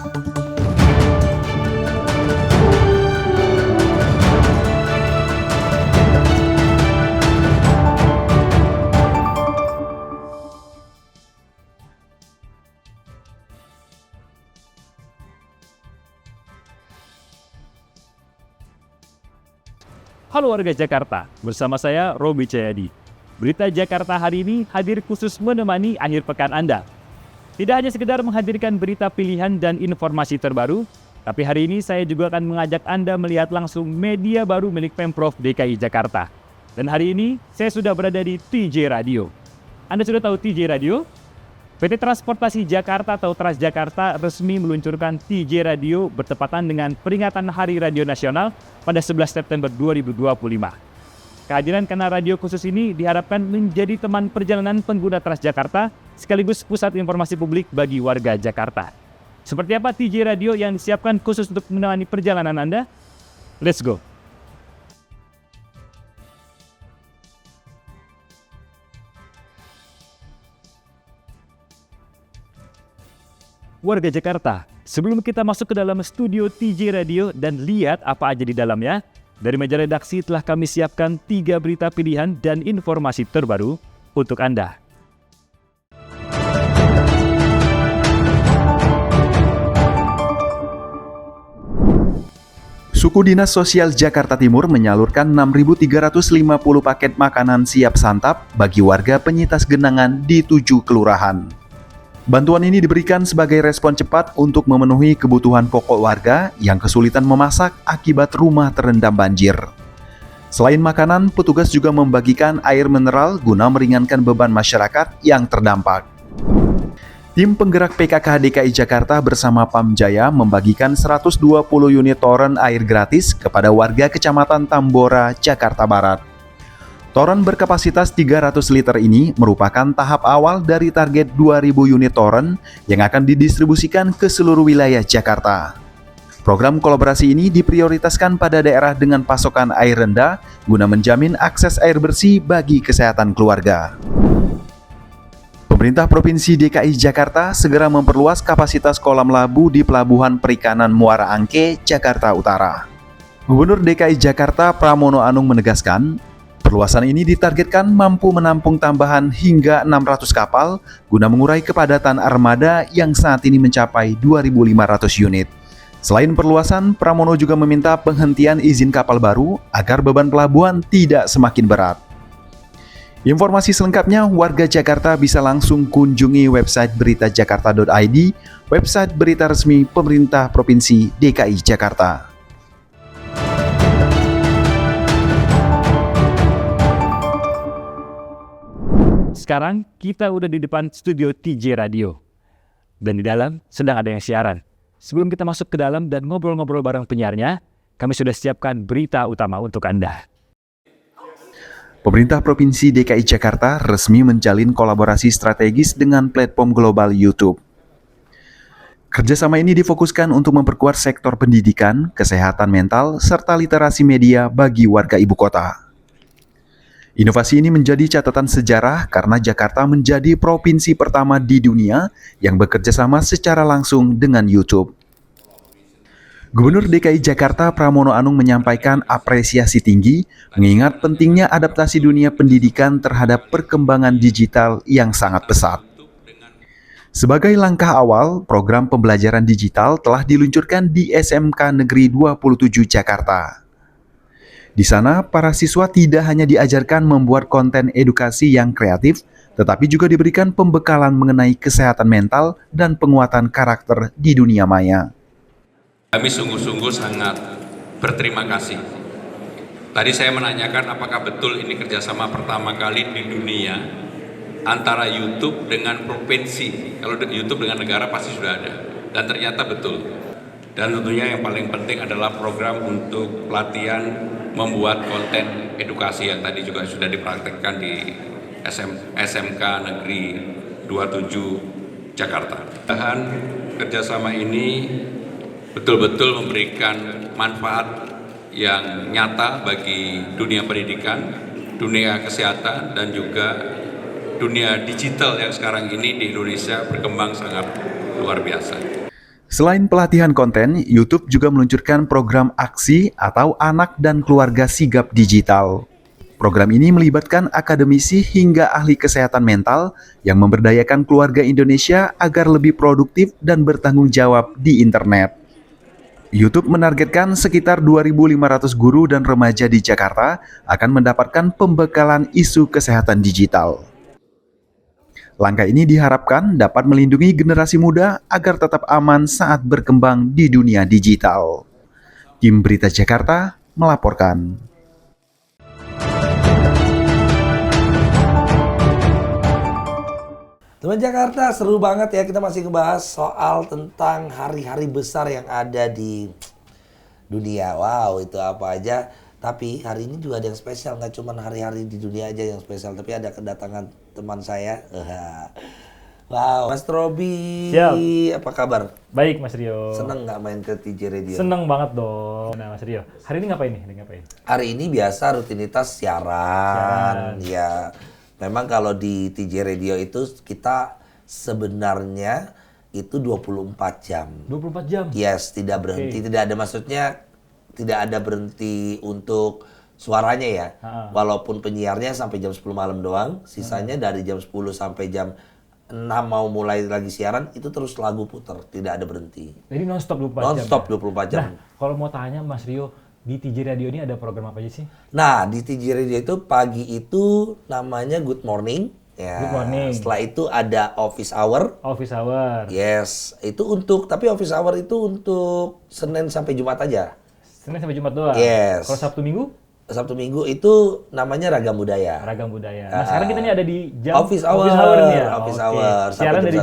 Halo warga Jakarta, bersama saya Robi Cahyadi. Berita Jakarta hari ini hadir khusus menemani akhir pekan Anda. Tidak hanya sekedar menghadirkan berita pilihan dan informasi terbaru, tapi hari ini saya juga akan mengajak Anda melihat langsung media baru milik Pemprov DKI Jakarta. Dan hari ini saya sudah berada di TJ Radio. Anda sudah tahu TJ Radio? PT Transportasi Jakarta atau Transjakarta resmi meluncurkan TJ Radio bertepatan dengan peringatan Hari Radio Nasional pada 11 September 2025. Kehadiran kanal radio khusus ini diharapkan menjadi teman perjalanan pengguna Transjakarta sekaligus pusat informasi publik bagi warga Jakarta. Seperti apa TJ Radio yang disiapkan khusus untuk menemani perjalanan Anda? Let's go! Warga Jakarta, sebelum kita masuk ke dalam studio TJ Radio dan lihat apa aja di dalamnya, dari meja redaksi telah kami siapkan 3 berita pilihan dan informasi terbaru untuk Anda. Suku Dinas Sosial Jakarta Timur menyalurkan 6.350 paket makanan siap santap bagi warga penyintas genangan di 7 kelurahan. Bantuan ini diberikan sebagai respon cepat untuk memenuhi kebutuhan pokok warga yang kesulitan memasak akibat rumah terendam banjir. Selain makanan, petugas juga membagikan air mineral guna meringankan beban masyarakat yang terdampak. Tim penggerak PKK DKI Jakarta bersama Pamjaya membagikan 120 unit toren air gratis kepada warga Kecamatan Tambora, Jakarta Barat. Toren berkapasitas 300 liter ini merupakan tahap awal dari target 2.000 unit toren yang akan didistribusikan ke seluruh wilayah Jakarta. Program kolaborasi ini diprioritaskan pada daerah dengan pasokan air rendah guna menjamin akses air bersih bagi kesehatan keluarga. Pemerintah Provinsi DKI Jakarta segera memperluas kapasitas kolam labu di Pelabuhan Perikanan Muara Angke, Jakarta Utara. Gubernur DKI Jakarta Pramono Anung menegaskan, perluasan ini ditargetkan mampu menampung tambahan hingga 600 kapal guna mengurai kepadatan armada yang saat ini mencapai 2.500 unit. Selain perluasan, Pramono juga meminta penghentian izin kapal baru agar beban pelabuhan tidak semakin berat. Informasi selengkapnya warga Jakarta bisa langsung kunjungi website beritajakarta.id, website berita resmi pemerintah Provinsi DKI Jakarta. Sekarang kita udah di depan studio TJ Radio. Dan di dalam sedang ada yang siaran. Sebelum kita masuk ke dalam dan ngobrol-ngobrol bareng penyiarnya, kami sudah siapkan berita utama untuk Anda. Pemerintah Provinsi DKI Jakarta resmi menjalin kolaborasi strategis dengan platform global YouTube. Kerjasama ini difokuskan untuk memperkuat sektor pendidikan, kesehatan mental, serta literasi media bagi warga ibu kota. Inovasi ini menjadi catatan sejarah karena Jakarta menjadi provinsi pertama di dunia yang bekerja sama secara langsung dengan YouTube. Gubernur DKI Jakarta Pramono Anung menyampaikan apresiasi tinggi mengingat pentingnya adaptasi dunia pendidikan terhadap perkembangan digital yang sangat pesat. Sebagai langkah awal, program pembelajaran digital telah diluncurkan di SMK Negeri 27 Jakarta. Di sana, para siswa tidak hanya diajarkan membuat konten edukasi yang kreatif, tetapi juga diberikan pembekalan mengenai kesehatan mental dan penguatan karakter di dunia maya. Kami sungguh-sungguh sangat berterima kasih. Tadi saya menanyakan apakah betul ini kerjasama pertama kali di dunia antara YouTube dengan provinsi. Kalau YouTube dengan negara pasti sudah ada. Dan ternyata betul. Dan tentunya yang paling penting adalah program untuk pelatihan membuat konten edukasi yang tadi juga sudah dipraktekkan di SMK Negeri 27 Jakarta. Dan kerjasama ini betul-betul memberikan manfaat yang nyata bagi dunia pendidikan, dunia kesehatan, dan juga dunia digital yang sekarang ini di Indonesia berkembang sangat luar biasa. Selain pelatihan konten, YouTube juga meluncurkan program aksi atau Anak dan Keluarga Sigap Digital. Program ini melibatkan akademisi hingga ahli kesehatan mental yang memberdayakan keluarga Indonesia agar lebih produktif dan bertanggung jawab di internet. YouTube menargetkan sekitar 2.500 guru dan remaja di Jakarta akan mendapatkan pembekalan isu kesehatan digital. Langkah ini diharapkan dapat melindungi generasi muda agar tetap aman saat berkembang di dunia digital. Tim Berita Jakarta melaporkan. Teman Jakarta, seru banget ya, kita masih ngebahas soal tentang hari-hari besar yang ada di dunia. Wow, itu apa aja. Tapi hari ini juga ada yang spesial, nggak cuma hari-hari di dunia aja yang spesial, tapi ada kedatangan teman saya. Wow, Mas Robi, Siap. apa kabar? Baik, Mas Rio. Seneng nggak main ke TJ Radio? Seneng banget dong. Nah, Mas Rio, hari ini ngapain nih? Hari ini biasa rutinitas siaran. Ya, memang kalau di TJ Radio itu kita sebenarnya itu 24 jam. 24 jam? Yes, tidak berhenti, tidak ada maksudnya tidak ada berhenti untuk suaranya ya. Walaupun penyiarnya sampai jam 10 malam doang, sisanya dari jam 10 sampai jam 6 mau mulai lagi siaran, itu terus lagu puter, tidak ada berhenti. Jadi non-stop 24 jam? Non-stop ya? 24 jam. Nah, kalau mau tanya Mas Rio, di TJ Radio ini ada program apa aja sih? Nah, di TJ Radio itu pagi itu namanya Good Morning. Ya, Good Morning. Setelah itu ada Office Hour. Office Hour. Yes, itu tapi Office Hour itu untuk Senin sampai Jumat aja. Senin sampai Jumat doang? Yes. Kalau Sabtu Minggu? Sabtu Minggu itu namanya Ragam Budaya. Ragam Budaya. Nah, sekarang kita nih ada di jam Office Hour nih ya? Office Oke. Hour. Siaran dari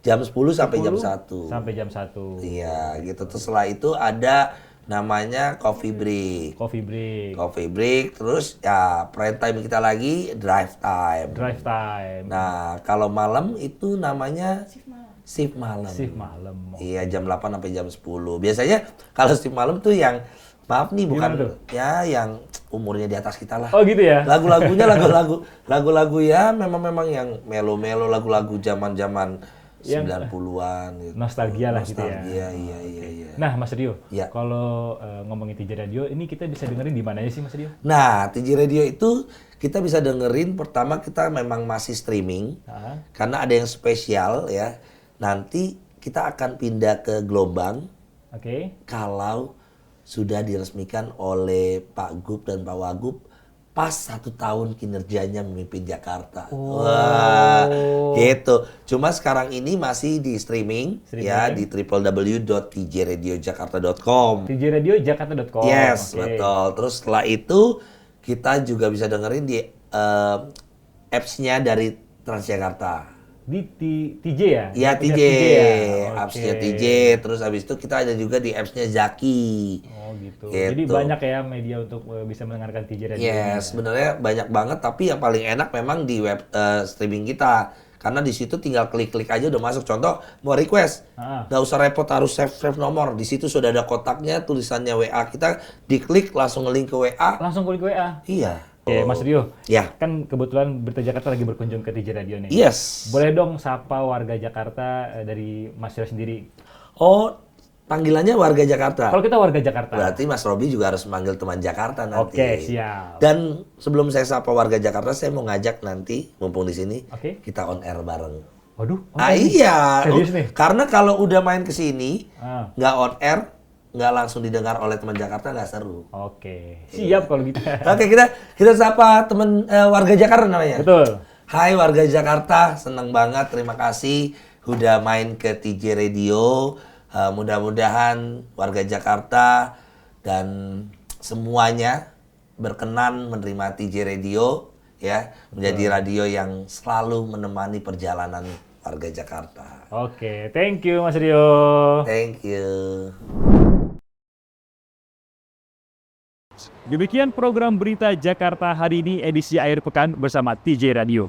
jam 10 sampai jam 1. Sampai jam 1. Iya, gitu. Terus setelah itu ada namanya Coffee Break. Coffee Break. Coffee Break, terus ya prime time kita lagi Drive Time. Drive Time. Nah, kalau malam itu namanya Shift Malam. Shift Malam. Iya, jam 8 sampai jam 10. Biasanya kalau shift malam tuh yang maaf nih bukan ya yang umurnya di atas kita lah. Oh gitu ya? Lagu-lagunya lagu-lagu ya memang yang melo-melo, lagu-lagu zaman-zaman 90-an gitu. Nostalgia lah gitu ya. Nostalgia, iya. Nah, Mas Rio, Ya. kalau ngomongin TJ Radio, ini kita bisa dengerin di mana aja sih, Mas Rio? Nah, TJ Radio itu kita bisa dengerin, pertama kita memang masih streaming. Karena ada yang spesial ya. Nanti kita akan pindah ke gelombang. Oke. Kalau sudah diresmikan oleh Pak Gub dan Pak Wagub pas 1 tahun kinerjanya memimpin Jakarta. Wah, gitu. Cuma sekarang ini masih di streaming. Ya di www.tjradiojakarta.com. tjradiojakarta.com. Yes, betul. Terus setelah itu kita juga bisa dengerin di apps-nya dari Transjakarta. Di TJ ya? Iya, TJ. Ya? Apps-nya TJ. Terus habis itu kita ada juga di apps-nya Zaki. Oh gitu. Jadi banyak ya media untuk bisa mendengarkan TJ Radio. Yes, sebenarnya banyak banget. Tapi yang paling enak memang di web streaming kita. Karena di situ tinggal klik-klik aja udah masuk. Contoh, mau request. Nggak usah repot harus save nomor. Di situ sudah ada kotaknya, tulisannya WA. Kita diklik langsung nge-link ke WA. Langsung klik WA? Iya. Oke, Mas Rio. Ya. Kan kebetulan Berita Jakarta lagi berkunjung ke TJ Radio nih. Yes. Boleh dong sapa warga Jakarta dari Mas Rio sendiri. Oh, panggilannya warga Jakarta. Kalau kita warga Jakarta. Berarti Mas Robi juga harus manggil teman Jakarta nanti. Oke, siap. Dan sebelum saya sapa warga Jakarta, saya mau ngajak nanti, mumpung di sini, Oke. kita on air bareng. Waduh. Iya. Serius nih? Karena kalau udah main ke sini, nggak on air, nggak langsung didengar oleh teman Jakarta, nggak seru. Oke, siap kalau gitu. Oke, kita sapa teman warga Jakarta namanya. Betul. Hai warga Jakarta, senang banget, terima kasih udah main ke TJ Radio. Mudah-mudahan warga Jakarta dan semuanya berkenan menerima TJ Radio ya, menjadi radio yang selalu menemani perjalanan warga Jakarta. Oke, thank you Mas Rio. Thank you. Demikian program Berita Jakarta hari ini edisi akhir pekan bersama TJ Radio.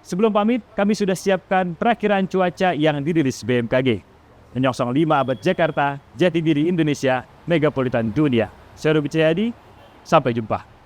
Sebelum pamit, kami sudah siapkan perakiraan cuaca yang dirilis BMKG. Menyongsong 5 abad Jakarta, jati diri Indonesia, megapolitan dunia. Saya Robi Cayadi, sampai jumpa.